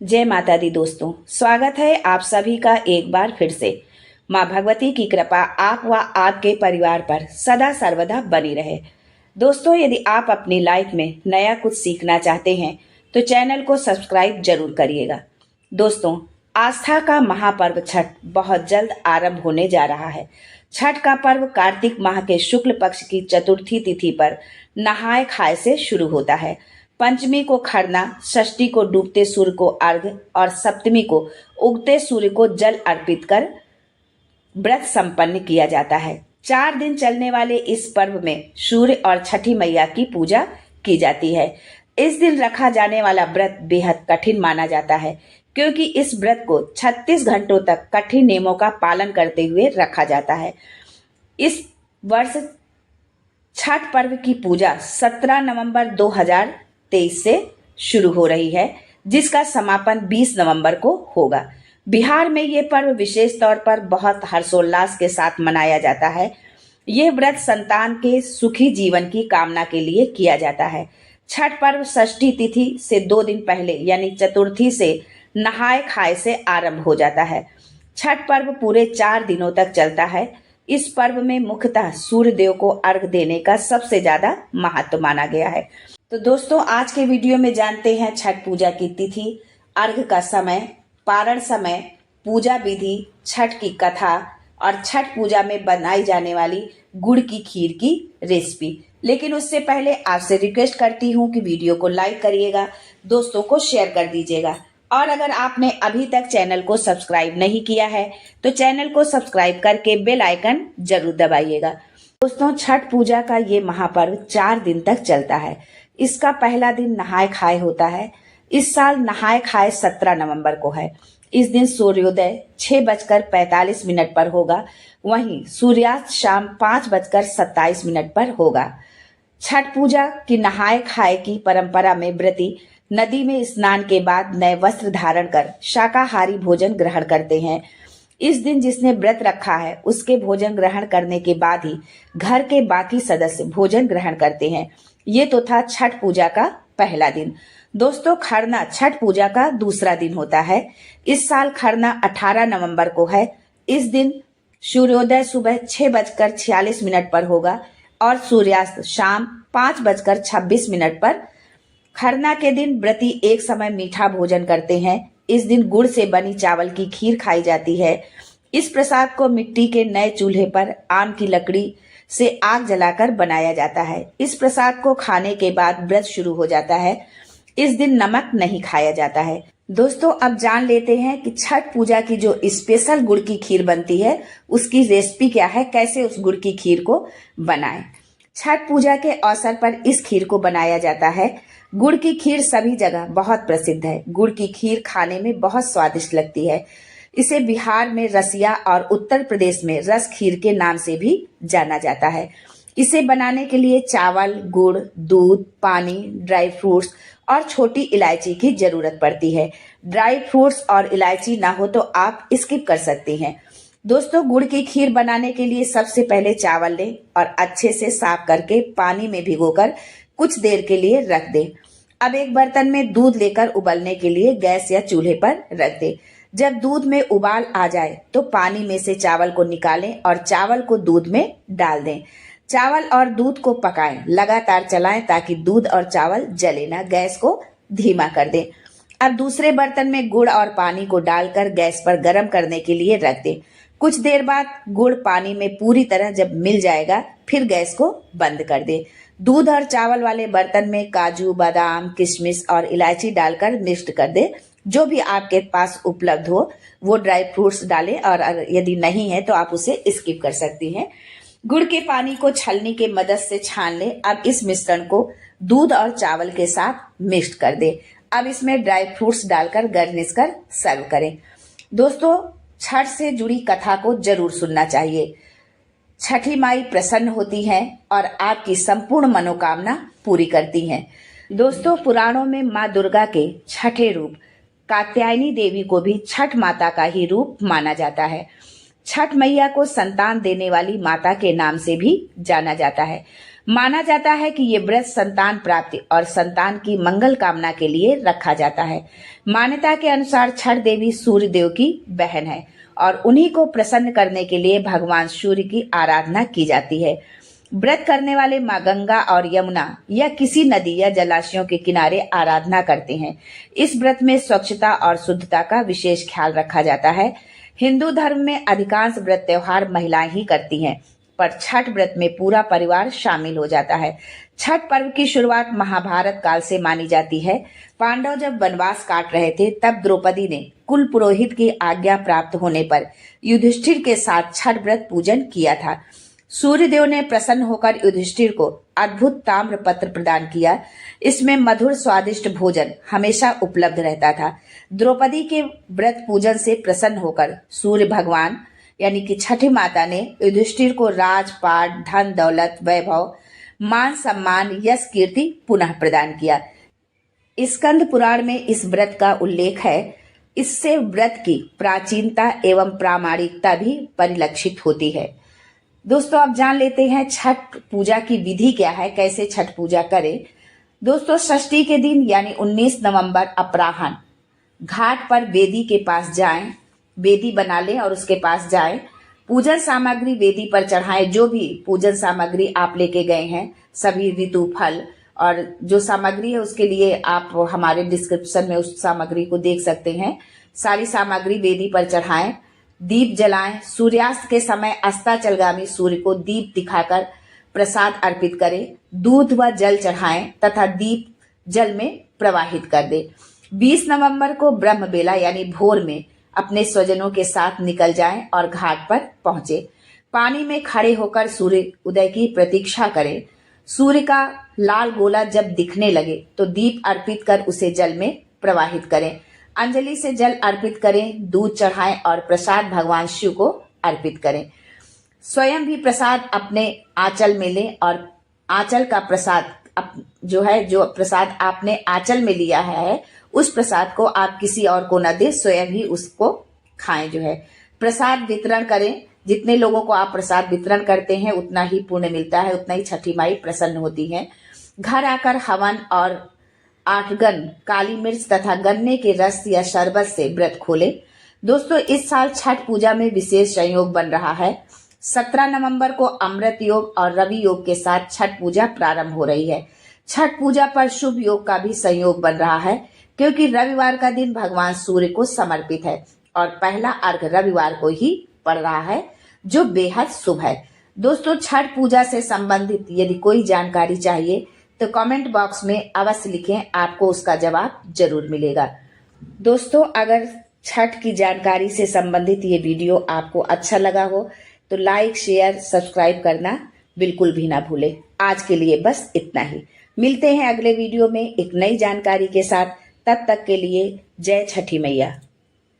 जय माता दी दोस्तों, स्वागत है आप सभी का एक बार फिर से। माँ भगवती की कृपा आप व आपके परिवार पर सदा सर्वदा बनी रहे। दोस्तों, यदि आप अपनी लाइफ में नया कुछ सीखना चाहते हैं तो चैनल को सब्सक्राइब जरूर करिएगा। दोस्तों, आस्था का महापर्व छठ बहुत जल्द आरंभ होने जा रहा है। छठ का पर्व कार्तिक माह के शुक्ल पक्ष की चतुर्थी तिथि पर नहाय खाए से शुरू होता है। पंचमी को खरना, षष्ठी को डूबते सूर्य को अर्घ्य और सप्तमी को उगते सूर्य को जल अर्पित कर व्रत संपन्न किया जाता है। 4 दिन चलने वाले इस पर्व में सूर्य और छठी मैया की पूजा की जाती है। इस दिन रखा जाने वाला व्रत बेहद कठिन माना जाता है, क्योंकि इस व्रत को 36 घंटों तक कठिन नियमों का पालन करते हुए रखा जाता है। इस वर्ष छठ पर्व की पूजा 17 नवंबर 2023 से शुरू हो रही है, जिसका समापन 20 नवंबर को होगा। बिहार में ये पर्व विशेष तौर पर बहुत हर्षोल्लास के साथ मनाया जाता है। यह व्रत संतान के सुखी जीवन की कामना के लिए किया जाता है। छठ पर्व षष्ठी तिथि से 2 दिन पहले यानी चतुर्थी से नहाय खाए से आरंभ हो जाता है। छठ पर्व पूरे 4 दिनों तक चलता है। इस पर्व में मुख्यतः सूर्य देव को अर्घ देने का सबसे ज्यादा महत्व माना गया है। तो दोस्तों, आज के वीडियो में जानते हैं छठ पूजा की तिथि, अर्घ का समय, पारण समय, पूजा विधि, छठ की कथा और छठ पूजा में बनाई जाने वाली गुड़ की खीर की रेसिपी। लेकिन उससे पहले आपसे रिक्वेस्ट करती हूँ कि वीडियो को लाइक करिएगा, दोस्तों को शेयर कर दीजिएगा और अगर आपने अभी तक चैनल को सब्सक्राइब नहीं किया है तो चैनल को सब्सक्राइब करके बेल आइकन जरूर दबाइएगा। दोस्तों, छठ पूजा का ये महापर्व 4 दिन तक चलता है। इसका पहला दिन नहाय खाए होता है। इस साल नहाय खाए 17 नवंबर को है। इस दिन सूर्योदय 6:45 पर होगा, वहीं सूर्यास्त शाम 5:27 पर होगा। छठ पूजा की नहाय खाए की परंपरा में व्रती नदी में स्नान के बाद नए वस्त्र धारण कर शाकाहारी भोजन ग्रहण करते हैं। इस दिन जिसने व्रत रखा है उसके भोजन ग्रहण करने के बाद ही घर के बाकी सदस्य भोजन ग्रहण करते हैं। ये तो था छठ पूजा का पहला दिन। दोस्तों, खरना छठ पूजा का दूसरा दिन होता है। इस साल खरना 18 नवंबर को है। इस दिन सूर्योदय सुबह 6:46 पर होगा और सूर्यास्त शाम 5:26 पर। खरना के दिन व्रती एक समय मीठा भोजन करते हैं। इस दिन गुड़ से बनी चावल की खीर खाई जाती है। इस प्रसाद को मिट्टी के नए चूल्हे पर आम की लकड़ी से आग जलाकर बनाया जाता है। इस प्रसाद को खाने के बाद व्रत शुरू हो जाता है। इस दिन नमक नहीं खाया जाता है। दोस्तों, अब जान लेते हैं कि छठ पूजा की जो स्पेशल गुड़ की खीर बनती है उसकी रेसिपी क्या है, कैसे उस गुड़ की खीर को बनाएं। छठ पूजा के अवसर पर इस खीर को बनाया जाता है। गुड़ की खीर सभी जगह बहुत प्रसिद्ध है। गुड़ की खीर खाने में बहुत स्वादिष्ट लगती है। इसे बिहार में रसिया और उत्तर प्रदेश में रस खीर के नाम से भी जाना जाता है। इसे बनाने के लिए चावल, गुड़, दूध, पानी, ड्राई फ्रूट्स और छोटी इलायची की जरूरत पड़ती है। ड्राई फ्रूट्स और इलायची ना हो तो आप स्किप कर सकती हैं। दोस्तों, गुड़ की खीर बनाने के लिए सबसे पहले चावल लें और अच्छे से साफ करके पानी में भिगोकर कुछ देर के लिए रख दें। अब एक बर्तन में दूध लेकर उबलने के लिए गैस या चूल्हे पर रख दें। जब दूध में उबाल आ जाए तो पानी में से चावल को निकालें और चावल को दूध में डाल दें। चावल और दूध को पकाएं, लगातार चलाएं ताकि दूध और चावल जले ना। गैस को धीमा कर दें। अब दूसरे बर्तन में गुड़ और पानी को डालकर गैस पर गर्म करने के लिए रख दें। कुछ देर बाद गुड़ पानी में पूरी तरह जब मिल जाएगा फिर गैस को बंद कर दें। दूध और चावल वाले बर्तन में काजू, बादाम, किशमिश और इलायची डालकर मिक्स कर दें। जो भी आपके पास उपलब्ध हो वो ड्राई फ्रूट्स डालें और यदि नहीं है तो आप उसे स्किप कर सकती हैं। गुड़ के पानी को छलनी के मदद से छान लें। अब इस मिश्रण को दूध और चावल के साथ मिक्स कर दें। अब इसमें ड्राई फ्रूट्स डालकर गार्निश कर सर्व करें। दोस्तों, छठ से जुड़ी कथा को जरूर सुनना चाहिए। छठी माई प्रसन्न होती हैं और आपकी संपूर्ण मनोकामना पूरी करती हैं। दोस्तों, पुराणों में माँ दुर्गा के छठे रूप कात्यायनी देवी को भी छठ माता का ही रूप माना जाता है। छठ मैया को संतान देने वाली माता के नाम से भी जाना जाता है। माना जाता है कि ये व्रत संतान प्राप्ति और संतान की मंगल कामना के लिए रखा जाता है। मान्यता के अनुसार छठ देवी सूर्य देव की बहन है और उन्हीं को प्रसन्न करने के लिए भगवान सूर्य की आराधना की जाती है। व्रत करने वाले माँ गंगा और यमुना या किसी नदी या जलाशयों के किनारे आराधना करते हैं। इस व्रत में स्वच्छता और शुद्धता का विशेष ख्याल रखा जाता है। हिंदू धर्म में अधिकांश व्रत त्योहार महिलाएं ही करती हैं, पर छठ व्रत में पूरा परिवार शामिल हो जाता है। छठ पर्व की शुरुआत महाभारत काल से मानी जाती है। पांडव जब वनवास काट रहे थे, तब द्रौपदी ने कुल पुरोहित की आज्ञा प्राप्त होने पर युधिष्ठिर के साथ छठ व्रत पूजन किया था। सूर्य देव ने प्रसन्न होकर युधिष्ठिर को अद्भुत ताम्र पत्र प्रदान किया। इसमें मधुर स्वादिष्ट भोजन हमेशा उपलब्ध रहता था। द्रौपदी के व्रत पूजन से प्रसन्न होकर सूर्य भगवान यानी कि छठी माता ने युधिष्ठिर को राजपाट, धन दौलत, वैभव, मान सम्मान, यश, कीर्ति पुनः प्रदान किया। स्कंद पुराण में इस व्रत का उल्लेख है। इससे व्रत की प्राचीनता एवं प्रामाणिकता भी परिलक्षित होती है। दोस्तों, अब जान लेते हैं छठ पूजा की विधि क्या है, कैसे छठ पूजा करें। दोस्तों, षष्ठी के दिन यानी 19 नवंबर अपराह्न घाट पर वेदी के पास जाएं, वेदी बना लें और उसके पास जाएं। पूजन सामग्री वेदी पर चढ़ाएं। जो भी पूजन सामग्री आप लेके गए हैं, सभी ऋतु फल और जो सामग्री है उसके लिए आप हमारे डिस्क्रिप्शन में उस सामग्री को देख सकते हैं। सारी सामग्री वेदी पर चढ़ाएं, दीप जलाएं। सूर्यास्त के समय अस्ताचलगामी सूर्य को दीप दिखाकर प्रसाद अर्पित करें। दूध व जल चढ़ाएं तथा दीप जल में प्रवाहित कर दें। 20 नवंबर को ब्रह्म बेला यानी भोर में अपने स्वजनों के साथ निकल जाएं और घाट पर पहुंचे। पानी में खड़े होकर सूर्य उदय की प्रतीक्षा करें। सूर्य का लाल गोला जब दिखने लगे तो दीप अर्पित कर उसे जल में प्रवाहित करें। अंजलि से जल अर्पित करें, दूध चढ़ाएं और प्रसाद भगवान शिव को अर्पित करें। स्वयं भी प्रसाद अपने आंचल में लें और आंचल का प्रसाद जो प्रसाद आपने आंचल में लिया है, उस प्रसाद को आप किसी और को न दें, स्वयं ही उसको खाएं। प्रसाद वितरण करें। जितने लोगों को आप प्रसाद वितरण करते हैं उतना ही पुण्य मिलता है, उतना ही छठी माई प्रसन्न होती है। घर आकर हवन और 8 गन काली मिर्च तथा गन्ने के रस या शरबत से व्रत खोले। दोस्तों, इस साल छठ पूजा में विशेष संयोग बन रहा है। 17 नवंबर को अमृत योग और रवि योग के साथ छठ पूजा प्रारंभ हो रही है। छठ पूजा पर शुभ योग का भी संयोग बन रहा है, क्योंकि रविवार का दिन भगवान सूर्य को समर्पित है और पहला अर्घ रविवार को ही पड़ रहा है, जो बेहद शुभ है। दोस्तों, छठ पूजा से संबंधित यदि कोई जानकारी चाहिए तो कमेंट बॉक्स में अवश्य लिखें, आपको उसका जवाब जरूर मिलेगा। दोस्तों, अगर छठ की जानकारी से संबंधित ये वीडियो आपको अच्छा लगा हो तो लाइक, शेयर, सब्सक्राइब करना बिल्कुल भी ना भूलें। आज के लिए बस इतना ही। मिलते हैं अगले वीडियो में एक नई जानकारी के साथ। तब तक के लिए जय छठी मैया।